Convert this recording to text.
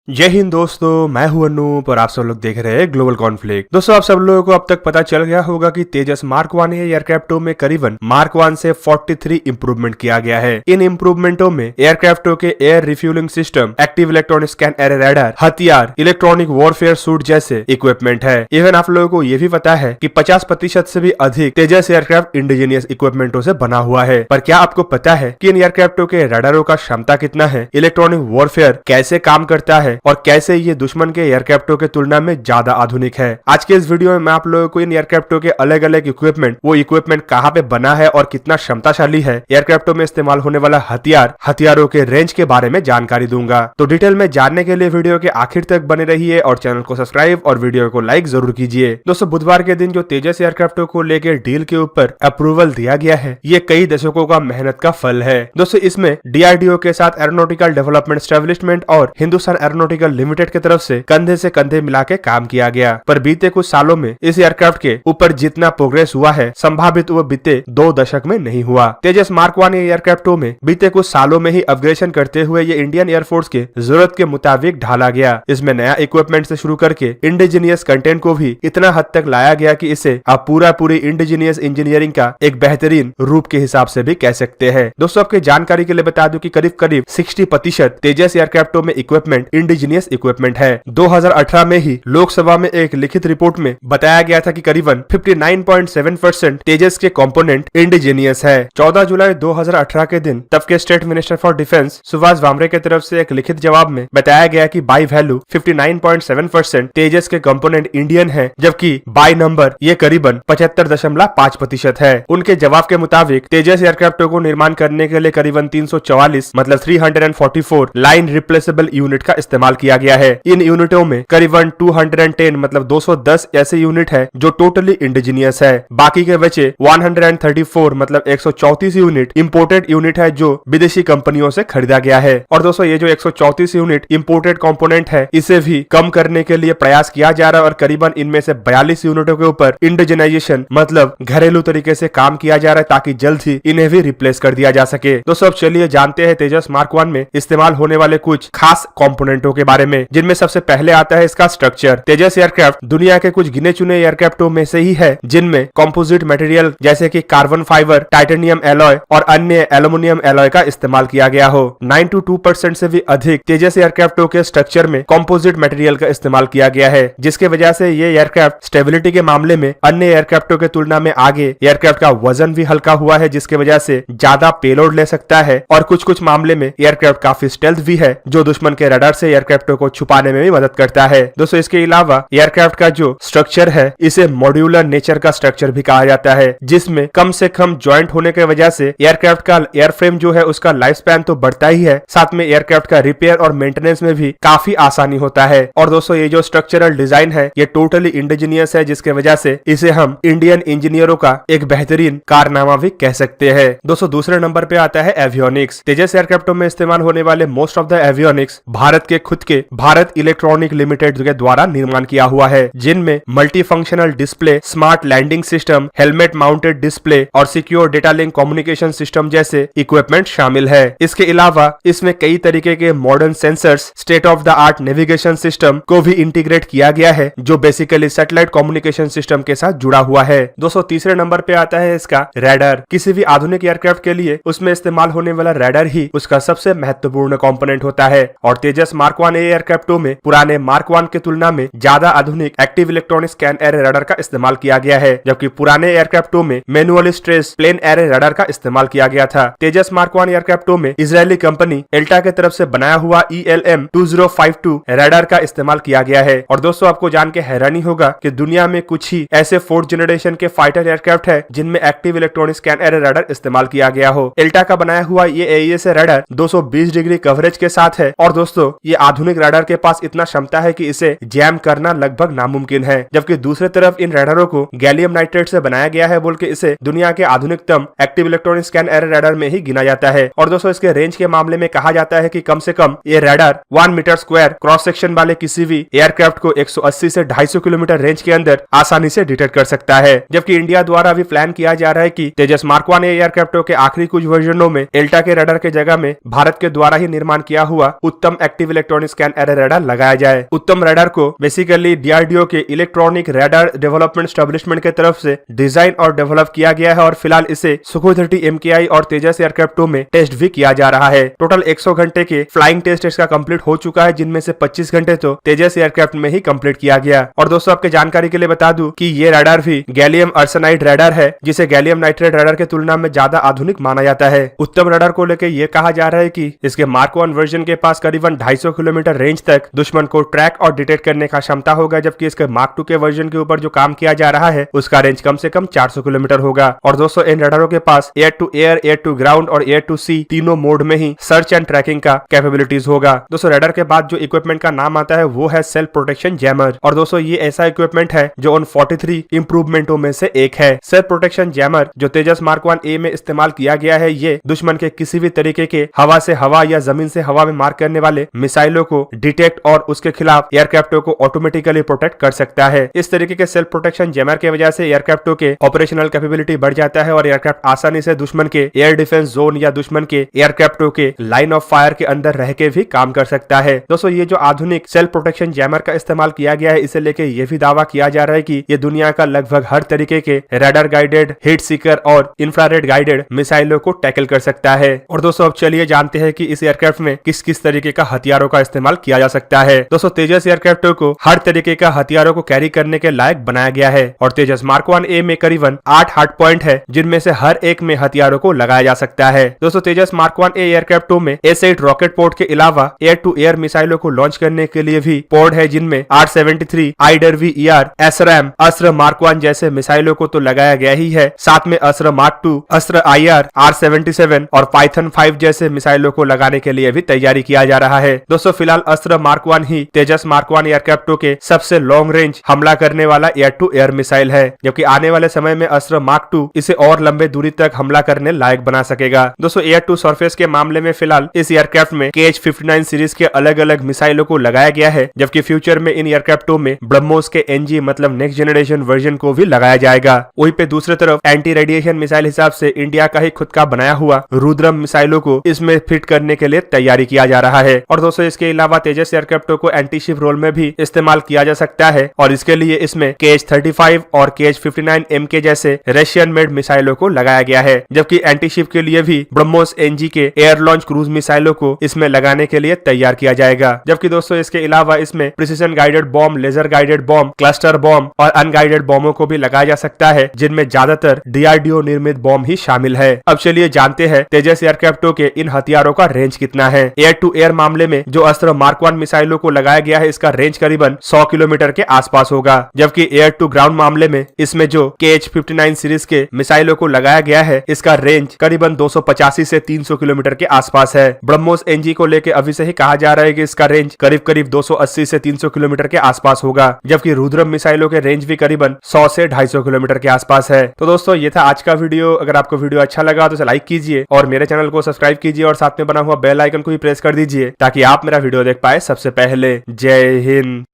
जय हिंद दोस्तों, मैं हूं अनूप और आप सब लोग देख रहे हैं ग्लोबल कॉन्फ्लिक्ट। दोस्तों, आप सब लोगों को अब तक पता चल गया होगा कि तेजस मार्क 1 एयरक्राफ्ट 2 में करीबन मार्क 1 से 43 इंप्रूवमेंट किया गया है। इन इंप्रूवमेंटों में एयरक्राफ्ट के air refuelling system, active electronic scan array radar, हथियार, इलेक्ट्रॉनिक वॉरफेयर सूट जैसे इक्विपमेंट है। इवन आप लोगों को यह भी पता है कि 50% से भी अधिक तेजस एयरक्राफ्ट इंडिजीनियस इक्विपमेंटों से बना हुआ है। पर क्या आपको पता है कि इन एयरक्राफ्टों के रडारों का क्षमता कितना है, इलेक्ट्रॉनिक वॉरफेयर कैसे काम करता है और कैसे ये दुश्मन के एयरक्राफ्टों के तुलना में ज्यादा आधुनिक है। आज के इस वीडियो में मैं आप लोगों को इन एयरक्राफ्टों के अलग अलग इक्विपमेंट, वो इक्विपमेंट कहाँ पे बना है और कितना क्षमताशाली है, एयरक्राफ्टों में इस्तेमाल होने वाला हथियार, हथियारों के रेंज के बारे में जानकारी दूंगा। तो डिटेल में जानने के लिए वीडियो के आखिर तक बने रहिए और चैनल को सब्सक्राइब और वीडियो को लाइक जरूर कीजिए। दोस्तों, बुधवार के दिन जो तेजस एयरक्राफ्टों को लेकर डील के ऊपर अप्रूवल दिया गया है, ये कई दशकों का मेहनत का फल है। दोस्तों, इसमें डीआरडीओ के साथ एरोनॉटिकल डेवलपमेंट एस्टेब्लिशमेंट और हिंदुस्तान एरोनॉटिकल लिमिटेड की तरफ से कंधे मिला के काम किया गया। पर बीते कुछ सालों में इस एयरक्राफ्ट के ऊपर जितना प्रोग्रेस हुआ है, संभावित वो बीते 2 दशक में नहीं हुआ। तेजस मार्क 1 एयरक्राफ्टों में बीते कुछ सालों में ही अपग्रेडेशन करते हुए ये इंडियन एयरफोर्स के जरूरत के मुताबिक ढाला गया। इसमें नया इक्विपमेंट से शुरू करके इंडिजीनियस कंटेंट को भी इतना हद तक लाया गया कि इसे आप पूरी इंडिजीनियस इंजीनियरिंग का एक बेहतरीन रूप के हिसाब से भी कह सकते हैं। दोस्तों, आपके जानकारी के लिए बता दूं कि करीब 60% तेजस एयरक्राफ्टों में इक्विपमेंट इंडिजीनियस इक्विपमेंट है। 2018 में ही लोकसभा में एक लिखित रिपोर्ट में बताया गया था कि करीबन 59.7% तेजस के कंपोनेंट इंडिजीनियस है। 14 जुलाई 2018 के दिन तब के state minister for defence Subhash Bhamre की तरफ से एक लिखित जवाब में बताया गया कि बाई वैल्यू 59.7% तेजस के कंपोनेंट इंडियन है, जबकि बाई नंबर ये करीबन 75.5% है। उनके जवाब के मुताबिक तेजस एयरक्राफ्टों को निर्माण करने के लिए करीबन 344 मतलब 344 लाइन रिप्लेसेबल यूनिट का इस्तेमाल किया गया है। इन यूनिटों में करीबन 210 मतलब 210 ऐसे यूनिट है जो टोटली इंडिजीनियस है। बाकी के बचे 134 मतलब 134 यूनिट इंपोर्टेड यूनिट है जो विदेशी कंपनियों से खरीदा गया है। और दोस्तों, ये जो 134 यूनिट इंपोर्टेड कंपोनेंट है, इसे भी कम करने के लिए प्रयास किया जा रहा है और करीबन इनमें से 42 यूनिटों के ऊपर इंडिजीनाइजेशन मतलब घरेलू तरीके से काम किया जा रहा है ताकि जल्द ही इन्हें भी रिप्लेस कर दिया जा सके। दोस्तों, अब चलिए जानते हैं तेजस मार्क 1 में इस्तेमाल होने वाले कुछ खास कंपोनेंटों के बारे में, जिनमें सबसे पहले आता है इसका स्ट्रक्चर। तेजस एयरक्राफ्ट दुनिया के कुछ गिने चुने एयरक्राफ्टों में से ही है जिनमें कंपोजिट मटेरियल जैसे कि कार्बन फाइबर, टाइटेनियम एलॉय और अन्य एल्यूमिनियम एलॉय का इस्तेमाल किया गया हो। 92% से भी अधिक तेजस एयरक्राफ्टों के स्ट्रक्चर में कंपोजिट मटेरियल का इस्तेमाल किया गया है, जिसके वजह से ये एयरक्राफ्ट स्टेबिलिटी के मामले में अन्य एयरक्राफ्टों के तुलना में आगे। एयरक्राफ्ट का वजन भी हल्का हुआ है, जिसके वजह से ज्यादा पेलोड ले सकता है और कुछ मामले में एयरक्राफ्ट काफी स्टेल्थ भी है, जो दुश्मन के रडार से एयरक्राफ्टों को छुपाने में भी मदद करता है। दोस्तों, इसके अलावा एयरक्राफ्ट का जो स्ट्रक्चर है, इसे मॉड्यूलर नेचर का स्ट्रक्चर भी कहा जाता है, जिसमें कम से कम जॉइंट होने की वजह से एयरक्राफ्ट का एयरफ्रेम जो है उसका लाइफ स्पैन तो बढ़ता ही है, साथ में एयरक्राफ्ट का रिपेयर और मेंटेनेंस में भी काफी आसानी होता है। और दोस्तों, ये जो स्ट्रक्चरल डिजाइन है, ये टोटली इंडिजीनियस है, जिसके वजह से इसे हम इंडियन इंजीनियरों का एक बेहतरीन कारनामा भी कह सकते हैं। दोस्तों, दूसरे नंबर पे आता है एवियोनिक्स। तेजस एयरक्राफ्टों में इस्तेमाल होने वाले most of the avionics Bharat के खुद के भारत इलेक्ट्रॉनिक लिमिटेड के द्वारा निर्माण किया हुआ है, जिनमें multi functional display, smart landing system, helmet mounted display और secure data link communication system जैसे इक्विपमेंट शामिल है। इसके अलावा इसमें कई तरीके के modern sensors, state of the art navigation system को भी इंटीग्रेट किया गया है, जो बेसिकली सैटेलाइट कम्युनिकेशन सिस्टम के साथ जुड़ा हुआ है। दोस्तों, तीसरे नंबर पे आता है इसका रडार। किसी भी आधुनिक एयरक्राफ्ट के लिए उसमें इस्तेमाल होने वाला रडार ही उसका सबसे महत्वपूर्ण कंपोनेंट होता है। और तेजस मार्क 1 एयरक्राफ्टों में पुराने मार्क 1 के तुलना में ज्यादा आधुनिक active electronic scan array radar का इस्तेमाल किया गया है, जबकि पुराने एयरक्राफ्टों में manual stress plane array radar का इस्तेमाल किया गया था। तेजस मार्क 1 एयरक्राफ्टों में इजरायली कंपनी एल्टा की तरफ से बनाया हुआ ELM 2052 रडार का इस्तेमाल किया गया है। और दोस्तों, आपको जान के हैरानी होगा कि दुनिया में कुछ ही ऐसे 4th जनरेशन के फाइटर एयरक्राफ्ट है जिनमें active electronic scan array radar इस्तेमाल किया गया हो। एल्टा का बनाया हुआ ये AES रडार 220 डिग्री कवरेज के साथ है। और दोस्तों, ये आधुनिक रडार के पास इतना क्षमता है कि इसे जैम करना लगभग नामुमकिन है, जबकि दूसरी तरफ इन रडारों को गैलियम नाइट्रेट से बनाया गया है, बोल के इसे दुनिया के आधुनिकतम active electronic scan array radar में ही गिना जाता है। और दोस्तों, इसके रेंज के मामले में कहा जाता है कि कम से कम ये radar 1 metre square cross section वाले किसी भी एयरक्राफ्ट को 180 से 250 किलोमीटर रेंज के अंदर आसानी से डिटेक्ट कर सकता है। जबकि इंडिया द्वारा भी प्लान किया जा रहा है कि तेजस मार्क 1 एयरक्राफ्टों के आखिरी कुछ वर्जनों में एल्टा के रडार के जगह में भारत के द्वारा ही निर्माण किया हुआ उत्तम active electronic electronic scan array radar लगाया जाए। उत्तम रडार को बेसिकली डीआरडीओ के इलेक्ट्रॉनिक रडार डेवलपमेंट एस्टेब्लिशमेंट के तरफ से डिजाइन और डेवलप किया गया है और फिलहाल इसे सुखोई 30 MKI और तेजस एयरक्राफ्ट 2 में टेस्ट भी किया जा रहा है। टोटल 100 घंटे के फ्लाइंग टेस्ट इसका कंप्लीट हो चुका है, जिनमें से 25 घंटे तो तेजस एयरक्राफ्ट में ही कंप्लीट किया गया। और दोस्तों आपके जानकारी के लिए बता दूं कि ये रडार भी गैलियम आर्सेनाइड रडार है, जिसे गैलियम नाइट्रेट रडार के तुलना में ज्यादा आधुनिक माना जाता है। उत्तम रडार को लेकर यह कहा जा रहा है कि इसके मार्क 1 वर्जन के पास करीबन 250 किलोमीटर रेंज तक दुश्मन को ट्रैक और डिटेक्ट करने का क्षमता होगा, जबकि इसके मार्क 2 के वर्जन के ऊपर जो काम किया जा रहा है उसका रेंज कम से कम 400 किलोमीटर होगा। और दोस्तों इन रडारों के पास air to air, air to ground और एयर टू सी तीनों मोड में ही सर्च एंड ट्रैकिंग का कैपेबिलिटीज होगा। दोस्तों रडार के बाद जो इक्विपमेंट का नाम आता है वो है सेल्फ प्रोटेक्शन जैमर। और दोस्तों ये ऐसा इक्विपमेंट है जो उन 43 इंप्रूवमेंटों में से एक है। सेल्फ प्रोटेक्शन जैमर जो तेजस मार्क 1A में इस्तेमाल किया गया है, ये दुश्मन के किसी भी तरीके के हवा से हवा या जमीन से हवा में मार करने वाले मिसाइलों को डिटेक्ट और उसके खिलाफ एयरक्राफ्टों को ऑटोमेटिकली प्रोटेक्ट कर सकता है। इस तरीके के सेल्फ प्रोटेक्शन जैमर की वजह से एयरक्राफ्टों के ऑपरेशनल कैपेबिलिटी बढ़ जाता है और एयरक्राफ्ट आसानी से दुश्मन के एयर डिफेंस जोन या दुश्मन के एयरक्राफ्टों के लाइन ऑफ फायर के अंदर रह के भी काम कर सकता है। दोस्तों ये जो आधुनिक सेल्फ प्रोटेक्शन जैमर का इस्तेमाल किया गया है, इसे लेके ये भी दावा किया जा रहा है कि ये दुनिया का लगभग हर तरीके के रडार गाइडेड, हीट सीकर और इंफ्रारेड गाइडेड मिसाइलों को टैकल कर सकता है। और दोस्तों अब चलिए जानते हैं कि इस एयरक्राफ्ट में किस किस तरीके का हथियारों का इस्तेमाल किया जा सकता है। दोस्तों तेजस एयरक्राफ्टों को हर तरीके का हथियारों को कैरी करने के लायक बनाया गया है और तेजस मार्क 1A में करीबन 8 हार्ड पॉइंट है, जिनमें से हर एक में हथियारों को लगाया जा सकता है। दोस्तों तेजस मार्क 1A एयरक्राफ्ट 2 में S8 रॉकेट पोर्ट के अलावा एयर टू एयर मिसाइलों को लॉन्च करने के लिए भी पोर्ट है, जिनमें R73, IDER-VER, SRAM, अस्त्र मार्क 1 जैसे मिसाइलों को तो लगाया गया ही है, साथ में अस्त्र मार्क 2, अस्त्र IR, R77 और पाइथन 5 जैसे मिसाइलों को लगाने के लिए भी तैयारी किया जा रहा है। दोस्तों फिलहाल अस्त्र मार्क 1 ही तेजस मार्क 1 एयरक्राफ्ट 2 के सबसे लॉन्ग रेंज हमला करने वाला एयर टू एयर मिसाइल है, जबकि आने वाले समय में अस्त्र मार्क 2 इसे और लंबे दूरी तक हमला करने लायक बना सकेगा। दोस्तों एयर टू सरफेस के मामले में फिलहाल इस एयरक्राफ्ट में KH-59 सीरीज के अलग अलग मिसाइलों को लगाया गया है, जबकि फ्यूचर में इन एयरक्राफ्टों में ब्रह्मोस के NG मतलब नेक्स्ट जनरेशन वर्जन को भी लगाया जाएगा। वहीं पे दूसरी तरफ एंटी रेडिएशन मिसाइल हिसाब से इंडिया का ही खुद का बनाया हुआ रुद्रम मिसाइलों को इसमें फिट करने के लिए तैयारी किया जा रहा है। और दोस्तों इसके अलावा तेजस एयरक्राफ्टों को एंटी शिप रोल में भी इस्तेमाल किया जा सकता है और इसके लिए इसमें KH-35 और KH-59 MK जैसे रशियन मेड मिसाइलों को लगाया गया है, जबकि एंटी शिप के लिए भी ब्रह्मोस NG के एयर लॉन्च क्रूज मिसाइलों को इसमें लगाने के लिए तैयार किया जाएगा। जबकि दोस्तों इसके अलावा इसमें precision guided bomb, laser guided bomb, cluster bomb और अनगाइडेड बॉम्बों को भी लगाया जा सकता है, जिनमें ज्यादातर DRDO निर्मित बॉम्ब ही शामिल है। अब चलिए जानते हैं तेजस एयरक्राफ्टों के इन हथियारों का रेंज कितना है। एयर टू एयर मामले में जो अस्त्र मार्क 1 मिसाइलों को लगाया गया है, इसका रेंज करीबन 100 किलोमीटर के आसपास होगा, जबकि एयर टू ग्राउंड मामले में इसमें जो KH-59 सीरीज के मिसाइलों को लगाया गया है, इसका रेंज करीबन 285 से 300 किलोमीटर के आसपास है। ब्रह्मोस NG को लेकर अभी से ही कहा जा रहा है कि इसका रेंज करीब करीब 280 से 300 किलोमीटर के आसपास होगा, जबकि रुद्रम मिसाइलों के रेंज भी करीबन 100 से 250 किलोमीटर के आसपास है। तो दोस्तों ये था आज का वीडियो। अगर आपको वीडियो अच्छा लगा तो इसे लाइक कीजिए और मेरे चैनल को सब्सक्राइब कीजिए और साथ में बना हुआ बेल आइकन को भी प्रेस कर दीजिए ताकि आप मेरा वीडियो देख पाए सबसे पहले। जय हिंद।